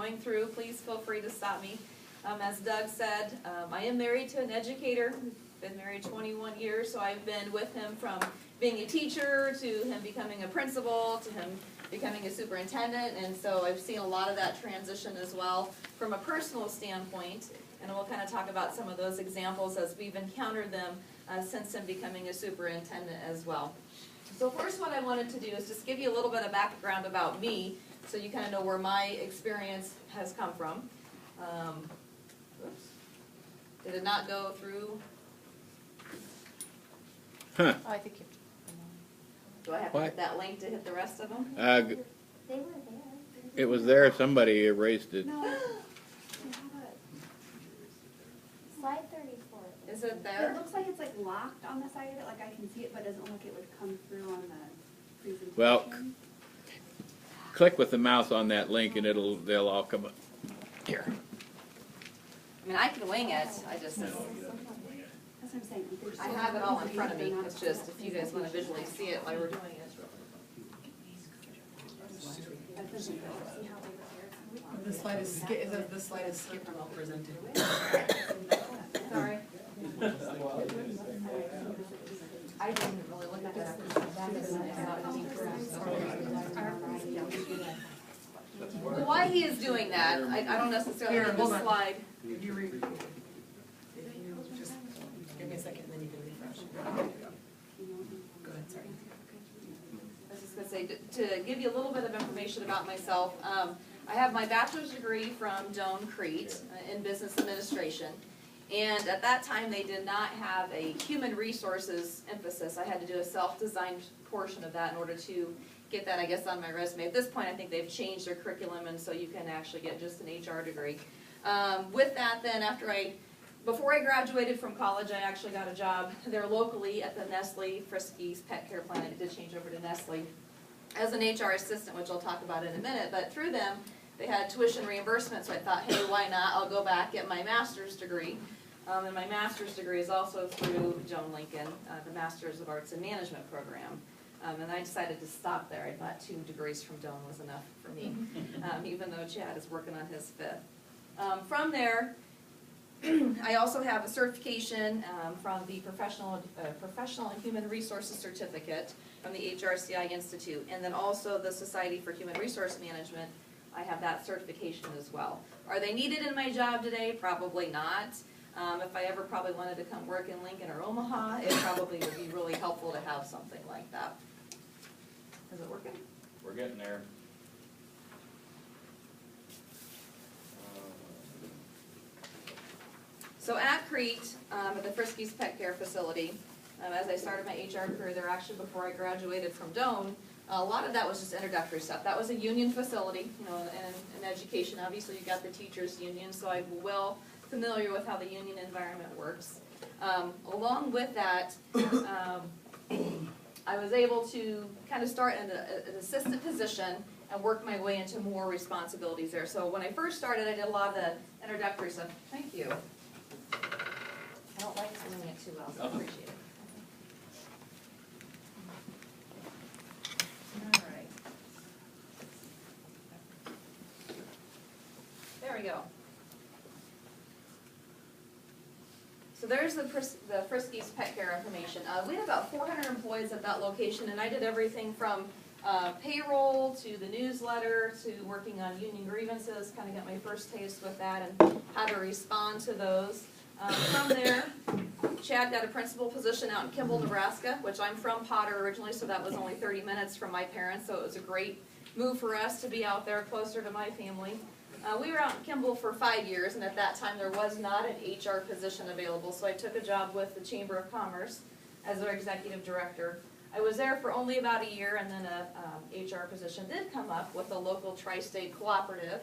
going through, please feel free to stop me. As Doug said, I am married to an educator. We've been married 21 years, so I've been with him from being a teacher to him becoming a principal to him becoming a superintendent, and so I've seen a lot of that transition as well from a personal standpoint, and we'll kind of talk about some of those examples as we've encountered them since him becoming a superintendent as well. So first what I wanted to do is just give you a little bit of background about me so you kind of know where my experience has come from. Oops. Did it not go through? Huh. Oh, I think you. Do I have to hit that link to hit the rest of them? They were there. It was there. Somebody erased it. No. Slide 34. Is it It there? looks like it's like locked on the side of it, like I can see it, but it doesn't look like it would come through on the presentation. Well, click with the mouse on that link, and they'll all come up. Here. I mean, I can wing it. I just. That's what I'm saying. There's I so have it all in many front of me. they're not It's just if you guys want to visually see it while we're doing it. That doesn't go. See how they were there? The slide is skipped while presented. Sorry. I didn't really look at that. Why he is doing that, I don't necessarily Here, need hold this on. slide. If you just give me a second, and then you can refresh. Go ahead, sorry. I was just going to say, to give you a little bit of information about myself, I have my bachelor's degree from Doane, Crete in business administration. And at that time, they did not have a human resources emphasis. I had to do a self-designed portion of that in order to get that, I guess, on my resume. At this point, I think they've changed their curriculum, and so you can actually get just an HR degree. With that, then, before I graduated from college, I actually got a job there locally at the Nestle Friskies Pet Care plant. I did change over to Nestle as an HR assistant, which I'll talk about in a minute. But through them, they had tuition reimbursement, so I thought, hey, why not? I'll go back, get my master's degree. And my master's degree is also through Joan Lincoln, the Master's of Arts in Management program. And I decided to stop there. I thought 2 degrees from Doane was enough for me, even though Chad is working on his 5th. From there, I also have a certification from the Professional and Human Resources Certificate from the HRCI Institute, and then also the Society for Human Resource Management. I have that certification as well. Are they needed in my job today? Probably not. If I ever probably wanted to come work in Lincoln or Omaha, it probably would be really helpful to have something like that. Is it working? We're getting there. So at Crete, at the Friskies Pet Care facility, as I started my HR career there, actually before I graduated from Doane, a lot of that was just introductory stuff. That was a union facility, you know, and in education, obviously you got the teachers union, so I'm well familiar with how the union environment works. Along with that, I was able to kind of start in an assistant position and work my way into more responsibilities there. So when I first started, I did a lot of the introductory stuff. Thank you. I don't like doing it too well, so I appreciate it. All right. There we go. So there's the Friskies Pet Care information. We had about 400 employees at that location, and I did everything from payroll to the newsletter to working on union grievances, kind of got my first taste with that and how to respond to those. From there, Chad got a principal position out in Kimball, Nebraska, which I'm from Potter originally, so that was only 30 minutes from my parents, so it was a great move for us to be out there closer to my family. We were out in Kimball for 5 years, and at that time there was not an HR position available, so I took a job with the Chamber of Commerce as their executive director. I was there for only about a year, and then a HR position did come up with a local tri-state cooperative.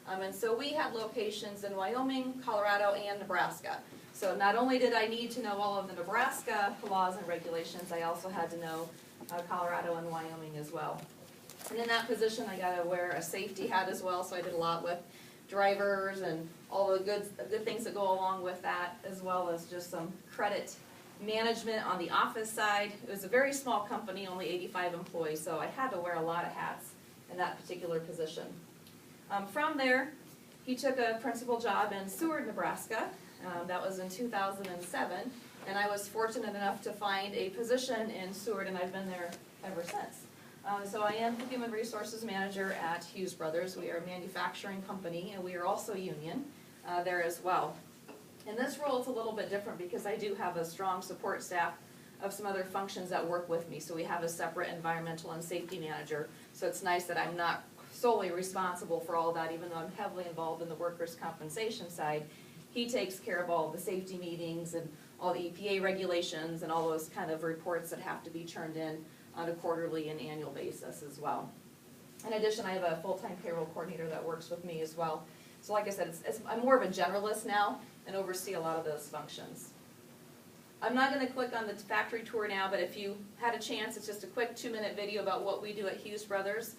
And so we had locations in Wyoming, Colorado, and Nebraska. So not only did I need to know all of the Nebraska laws and regulations, I also had to know Colorado and Wyoming as well. And in that position, I got to wear a safety hat as well, so I did a lot with drivers and all the good things that go along with that, as well as just some credit management on the office side. It was a very small company, only 85 employees, so I had to wear a lot of hats in that particular position. From there, He took a principal job in Seward, Nebraska. That was in 2007, and I was fortunate enough to find a position in Seward, and I've been there ever since. So I am the Human Resources Manager at Hughes Brothers. We are a manufacturing company, and we are also union there as well. In this role, it's a little bit different because I do have a strong support staff of some other functions that work with me. So we have a separate environmental and safety manager. So it's nice that I'm not solely responsible for all that, even though I'm heavily involved in the workers' compensation side. He takes care of all the safety meetings and all the EPA regulations and all those kind of reports that have to be turned in on a quarterly and annual basis as well. In addition, I have a full-time payroll coordinator that works with me as well. So like I said, I'm more of a generalist now and oversee a lot of those functions. I'm not going to click on the factory tour now, but if you had a chance, it's just a quick 2-minute video about what we do at Hughes Brothers.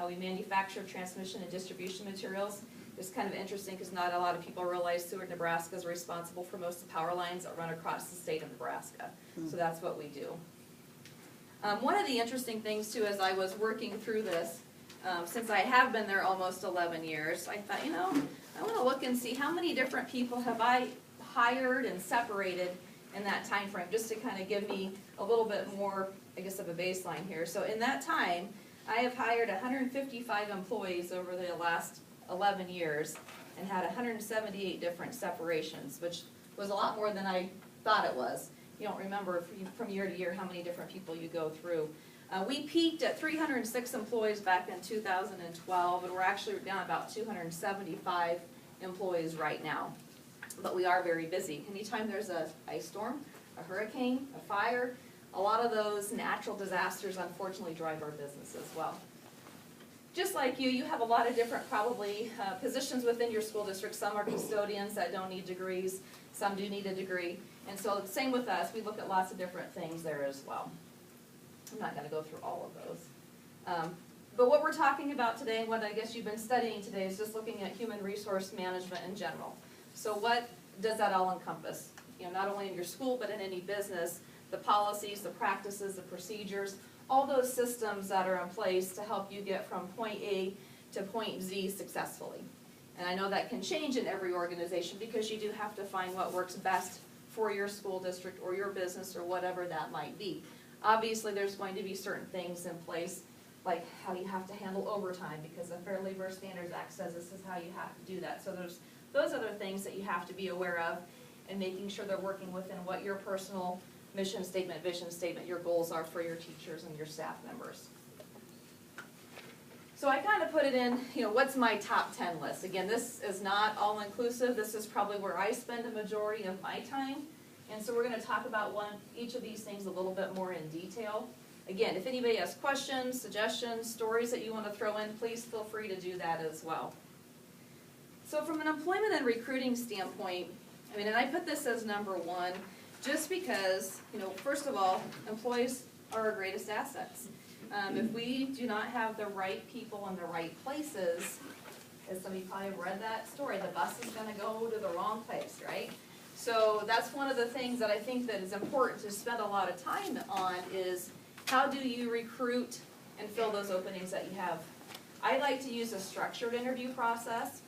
We manufacture transmission and distribution materials. It's kind of interesting because not a lot of people realize Seward, Nebraska is responsible for most of the power lines that run across the state of Nebraska. So that's what we do. One of the interesting things too, as I was working through this, since I have been there almost 11 years, I thought, I want to look and see how many different people have I hired and separated in that time frame, just to kind of give me a little bit more, I guess, of a baseline here. So in that time, I have hired 155 employees over the last 11 years and had 178 different separations, which was a lot more than I thought it was. You don't remember from year to year how many different people you go through. We peaked at 306 employees back in 2012, and we're actually down about 275 employees right now. But we are very busy. Anytime there's an ice storm, a hurricane, a fire, a lot of those natural disasters unfortunately drive our business as well. Just like you have a lot of different probably positions within your school district. Some are custodians that don't need degrees, some do need a degree. And so same with us, we look at lots of different things there as well. I'm not going to go through all of those. But what we're talking about today, and what I guess you've been studying today, is just looking at human resource management in general. So what does that all encompass? Not only in your school, but in any business, the policies, the practices, the procedures, all those systems that are in place to help you get from point A to point Z successfully. And I know that can change in every organization because you do have to find what works best for your school district or your business or whatever that might be. Obviously, there's going to be certain things in place, like how you have to handle overtime, because the Fair Labor Standards Act says this is how you have to do that. So there's those other things that you have to be aware of, and making sure they're working within what your personal mission statement, vision statement, your goals are for your teachers and your staff members. So I kind of put it in, what's my top 10 list? Again, this is not all-inclusive. This is probably where I spend a majority of my time. And so we're going to talk about each of these things a little bit more in detail. Again, if anybody has questions, suggestions, stories that you want to throw in, please feel free to do that as well. So from an employment and recruiting standpoint, and I put this as number one, just because, first of all, employees are our greatest assets. If we do not have the right people in the right places, as some of you probably have read that story, the bus is going to go to the wrong place, right? So that's one of the things that I think that is important to spend a lot of time on is how do you recruit and fill those openings that you have. I like to use a structured interview process,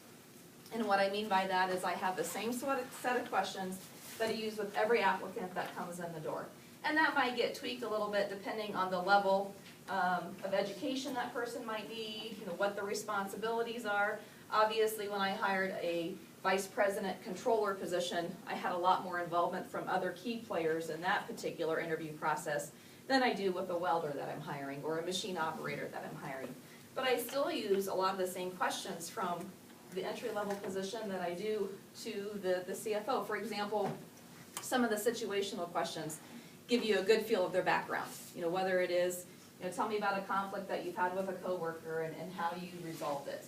and what I mean by that is I have the same set of questions that I use with every applicant that comes in the door. And that might get tweaked a little bit depending on the level of education that person might need, what the responsibilities are. Obviously, when I hired a vice president controller position, I had a lot more involvement from other key players in that particular interview process than I do with a welder that I'm hiring or a machine operator that I'm hiring. But I still use a lot of the same questions from the entry-level position that I do to the CFO. For example, some of the situational questions give you a good feel of their background. Whether it is, tell me about a conflict that you've had with a coworker and how you resolved it.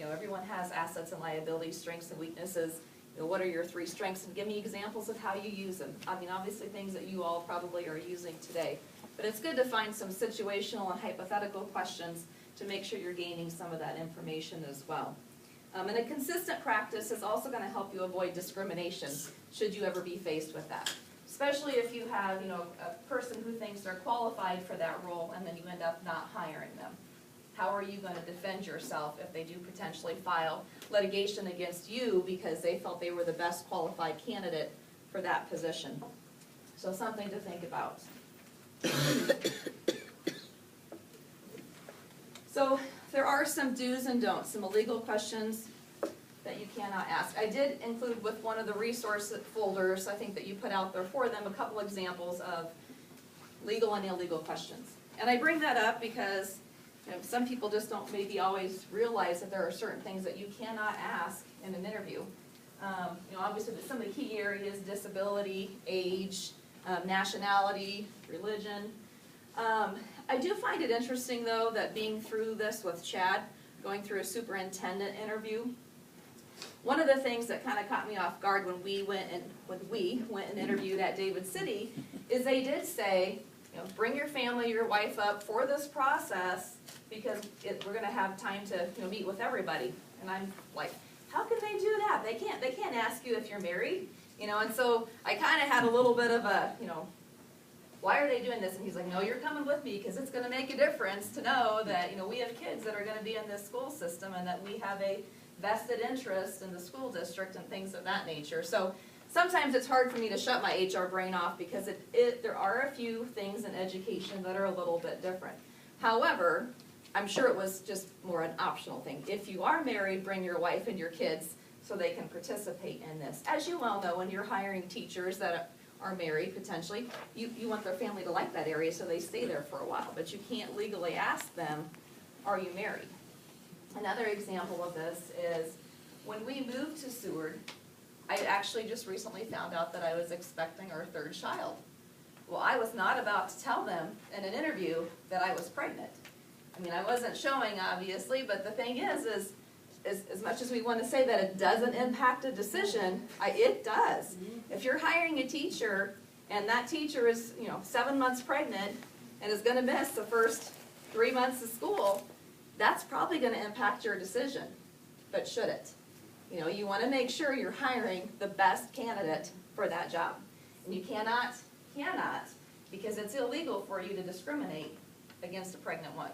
Everyone has assets and liabilities, strengths and weaknesses. What are your 3 strengths? And give me examples of how you use them. Obviously things that you all probably are using today. But it's good to find some situational and hypothetical questions to make sure you're gaining some of that information as well. And a consistent practice is also going to help you avoid discrimination should you ever be faced with that. Especially if you have, a person who thinks they're qualified for that role and then you end up not hiring them. how are you gonna defend yourself if they do potentially file litigation against you because they felt they were the best qualified candidate for that position? So something to think about. So there are some do's and don'ts, some illegal questions that you cannot ask. I did include with one of the resource folders, I think that you put out there for them, a couple examples of legal and illegal questions. And I bring that up because, you know, some people just don't maybe always realize that there are certain things that you cannot ask in an interview. You know, obviously some of the key areas, disability, age, nationality, religion. I do find it interesting though that being through this with Chad, going through a superintendent interview, one of the things that kind of caught me off guard when we went and interviewed at David City is they did say, you know, bring your family, your wife up for this process because we're going to have time to, you know, meet with everybody. And I'm like, how can they do that? They can't ask you if you're married, you know. And so I kind of had a little bit of a, you know, why are they doing this? And he's like, no, you're coming with me because it's going to make a difference to know that, you know, we have kids that are going to be in this school system and that we have a vested interest in the school district and things of that nature. So sometimes it's hard for me to shut my HR brain off because there are a few things in education that are a little bit different. However, I'm sure it was just more an optional thing. If you are married, bring your wife and your kids so they can participate in this. As you well know, when you're hiring teachers that are married, potentially, you want their family to like that area so they stay there for a while, but you can't legally ask them, are you married? Another example of this is when we moved to Seward, I actually just recently found out that I was expecting our third child. Well, I was not about to tell them in an interview that I was pregnant. I mean, I wasn't showing, obviously, but the thing is as much as we want to say that it doesn't impact a decision, it does. If you're hiring a teacher and that teacher is, you know, 7 months pregnant and is going to miss the first 3 months of school, that's probably going to impact your decision. But should it? You know, you want to make sure you're hiring the best candidate for that job. And you cannot, because it's illegal for you to discriminate against a pregnant woman.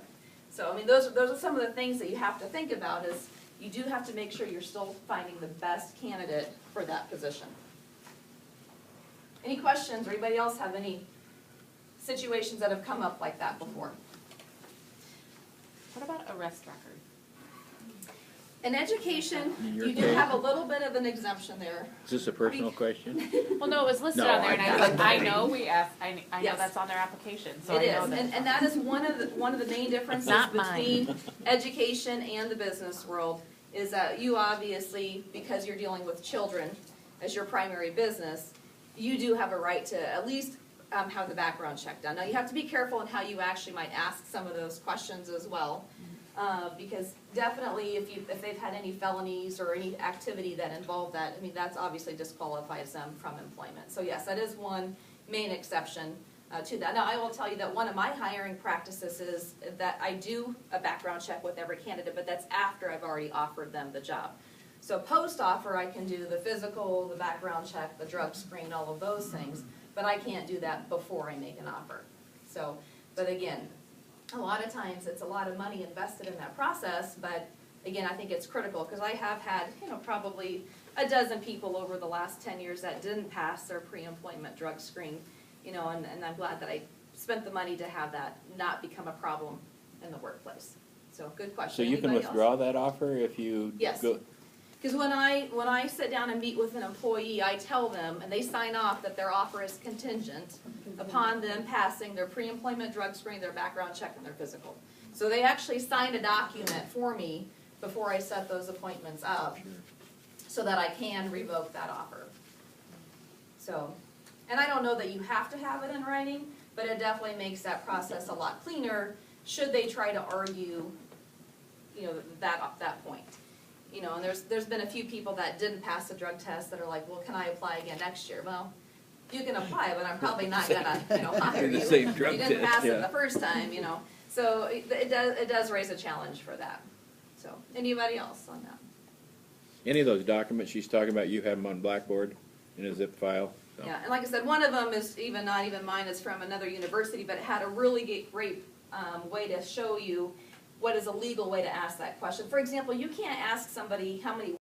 So, I mean, those are some of the things that you have to think about is you do have to make sure you're still finding the best candidate for that position. Any questions or anybody else have any situations that have come up like that before? What about arrest record? In education, In your you do case? have a little bit of an exemption there. Is this a personal question? Well, no, it was listed No, on there, and I was like, I I- know we asked, I know Yes. that's on their application, so It I know is, that. and that is one of the main differences Not mine. between education and the business world, is that you obviously, because you're dealing with children as your primary business, you do have a right to at least have the background check done. Now, you have to be careful in how you actually might ask some of those questions as well, because definitely if they've had any felonies or any activity that involve that, I mean, that's obviously disqualifies them from employment. So yes, that is one main exception to that. Now, I will tell you that one of my hiring practices is that I do a background check with every candidate, but that's after I've already offered them the job. So post-offer, I can do the physical, the background check, the drug screen, all of those things, but I can't do that before I make an offer. So, but again, a lot of times it's a lot of money invested in that process, but again, I think it's critical because I have had, you know, probably a dozen people over the last 10 years that didn't pass their pre-employment drug screen, you know, and I'm glad that I spent the money to have that not become a problem in the workplace. So good question. So you can Anybody else? withdraw that offer if you Yes. go? Because when I sit down and meet with an employee, I tell them, and they sign off that their offer is contingent upon them passing their pre-employment drug screen, their background check, and their physical. So they actually sign a document for me before I set those appointments up, so that I can revoke that offer. So, and I don't know that you have to have it in writing, but it definitely makes that process a lot cleaner, should they try to argue, you know, that point. You know, and there's been a few people that didn't pass the drug test that are like, well, can I apply again next year? Well, you can apply, but I'm probably not gonna, you know, hire The you. same drug You didn't test, pass it yeah. the first time, you know. So it does raise a challenge for that. So, anybody else on that? Any of those documents she's talking about, you have them on Blackboard in a zip file? So. Yeah, and like I said, one of them is not even mine, it's from another university, but it had a really great way to show you what is a legal way to ask that question. For example, you can't ask somebody how many